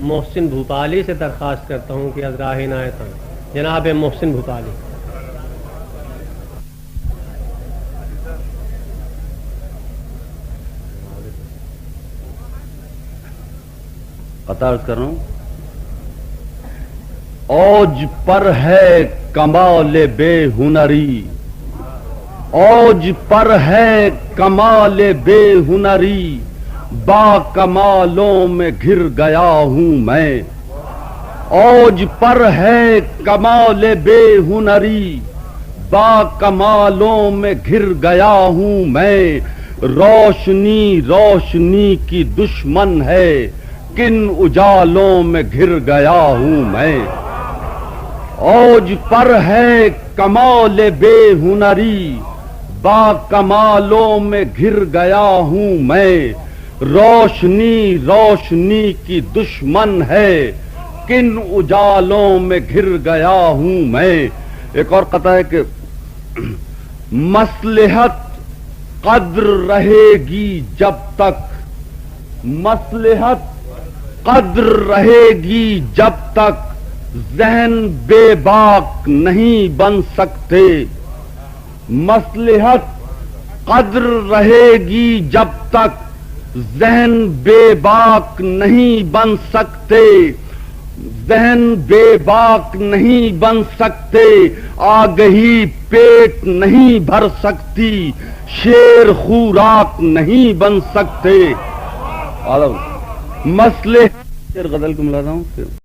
محسن بھوپالی سے درخواست کرتا ہوں کہ از راہ عنایت آئیں. جناب محسن بھوپالی. عطا کر رہا ہوں. اوج پر ہے کمال بے ہنری، اوج پر ہے کمال بے ہنری، با کمالوں میں گر گیا ہوں میں. اوج پر ہے کمال بے ہنری، با کمالوں میں گر گیا ہوں میں. روشنی روشنی کی دشمن ہے، کن اجالوں میں گر گیا ہوں میں. اوج پر ہے کمال بے ہنری، با کمالوں میں گر گیا ہوں میں. روشنی روشنی کی دشمن ہے، کن اجالوں میں گر گیا ہوں میں. ایک اور قطع ہے کہ مصلحت قدر رہے گی جب تک، مصلحت قدر رہے گی جب تک، ذہن بے باک نہیں بن سکتے. مصلحت قدر رہے گی جب تک، ذہن بے باک نہیں بن سکتے. ذہن بے باک نہیں بن سکتے، آگہی پیٹ نہیں بھر سکتی، شیر خوراک نہیں بن سکتے. مسئلے غزل کو ملا رہا ہوں.